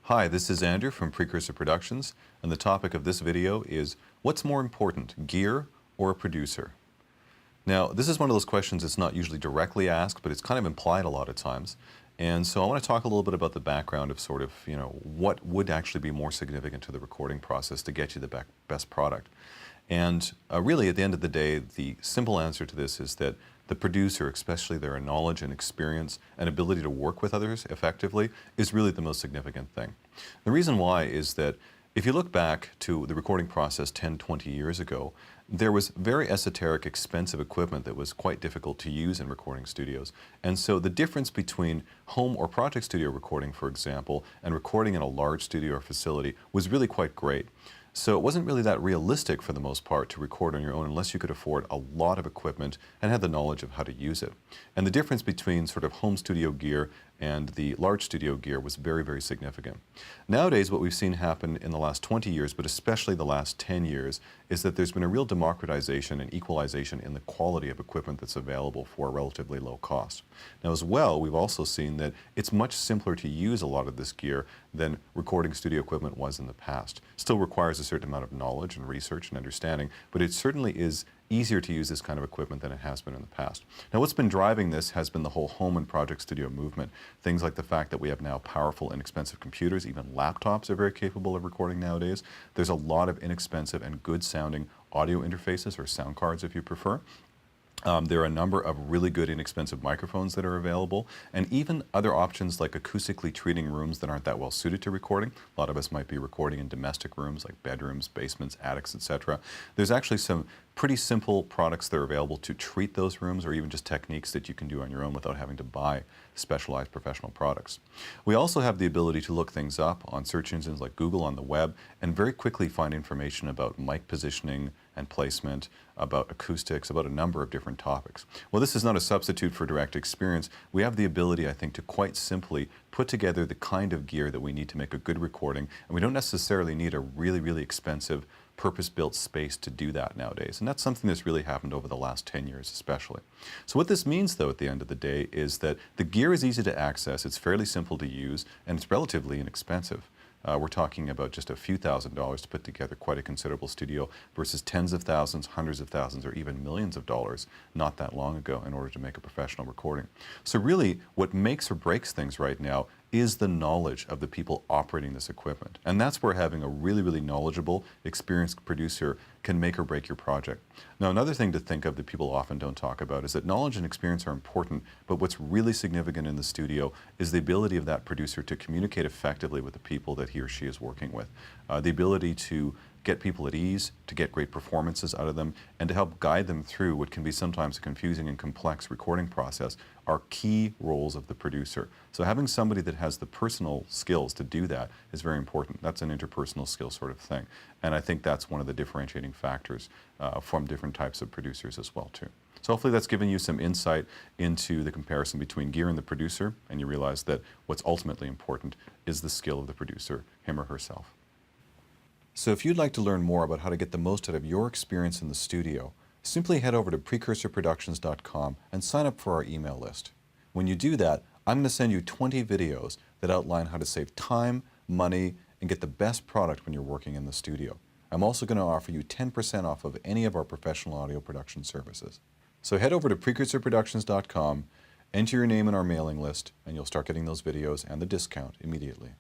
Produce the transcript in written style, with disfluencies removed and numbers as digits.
Hi, this is Andrew from Precursor Productions, and the topic of this video is, what's more important, gear or a producer? Now, this is one of those questions that's not usually directly asked, but it's kind of implied a lot of times. And so I want to talk a little bit about the background of sort of, what would actually be more significant to the recording process to get you the best product. And really, at the end of the day, the simple answer to this is that the producer, especially their knowledge and experience and ability to work with others effectively, is really the most significant thing. The reason why is that if you look back to the recording process 10, 20 years ago, there was very esoteric, expensive equipment that was quite difficult to use in recording studios. And so the difference between home or project studio recording, for example, and recording in a large studio or facility was really quite great. So it wasn't really that realistic for the most part to record on your own unless you could afford a lot of equipment and had the knowledge of how to use it. And the difference between sort of home studio gear and the large studio gear was very, very significant. Nowadays, what we've seen happen in the last 20 years, but especially the last 10 years, is that there's been a real democratization and equalization in the quality of equipment that's available for a relatively low cost. Now as well, we've also seen that it's much simpler to use a lot of this gear than recording studio equipment was in the past. Still requires a certain amount of knowledge and research and understanding, but it certainly is easier to use this kind of equipment than it has been in the past. Now what's been driving this has been the whole home and project studio movement. Things like the fact that we have now powerful, inexpensive computers, even laptops are very capable of recording nowadays. There's a lot of inexpensive and good sounding audio interfaces, or sound cards if you prefer. There are a number of really good inexpensive microphones that are available, and even other options like acoustically treating rooms that aren't that well suited to recording. A lot of us might be recording in domestic rooms like bedrooms, basements, attics, etc. There's actually some pretty simple products that are available to treat those rooms, or even just techniques that you can do on your own without having to buy specialized professional products. We also have the ability to look things up on search engines like Google on the web and very quickly find information about mic positioning and placement, about acoustics, about a number of different topics. Well, this is not a substitute for direct experience. We have the ability, I think, to quite simply put together the kind of gear that we need to make a good recording, and we don't necessarily need a really, really expensive purpose-built space to do that nowadays. And that's something that's really happened over the last 10 years especially. So what this means though at the end of the day is that the gear is easy to access, it's fairly simple to use, and it's relatively inexpensive. We're talking about just a few $1,000s to put together quite a considerable studio versus tens of thousands, hundreds of thousands, or even millions of dollars not that long ago in order to make a professional recording. So really what makes or breaks things right now is the knowledge of the people operating this equipment. And that's where having a really, really knowledgeable, experienced producer can make or break your project. Now another thing to think of that people often don't talk about is that knowledge and experience are important, but what's really significant in the studio is the ability of that producer to communicate effectively with the people that he or she is working with. The ability to get people at ease, to get great performances out of them, and to help guide them through what can be sometimes a confusing and complex recording process are key roles of the producer. So having somebody that has the personal skills to do that is very important. That's an interpersonal skill sort of thing. And I think that's one of the differentiating factors from different types of producers as well too. So hopefully that's given you some insight into the comparison between gear and the producer, and you realize that what's ultimately important is the skill of the producer, him or herself. So if you'd like to learn more about how to get the most out of your experience in the studio, simply head over to precursorproductions.com and sign up for our email list. When you do that, I'm going to send you 20 videos that outline how to save time, money, and get the best product when you're working in the studio. I'm also going to offer you 10% off of any of our professional audio production services. So head over to precursorproductions.com, enter your name in our mailing list, and you'll start getting those videos and the discount immediately.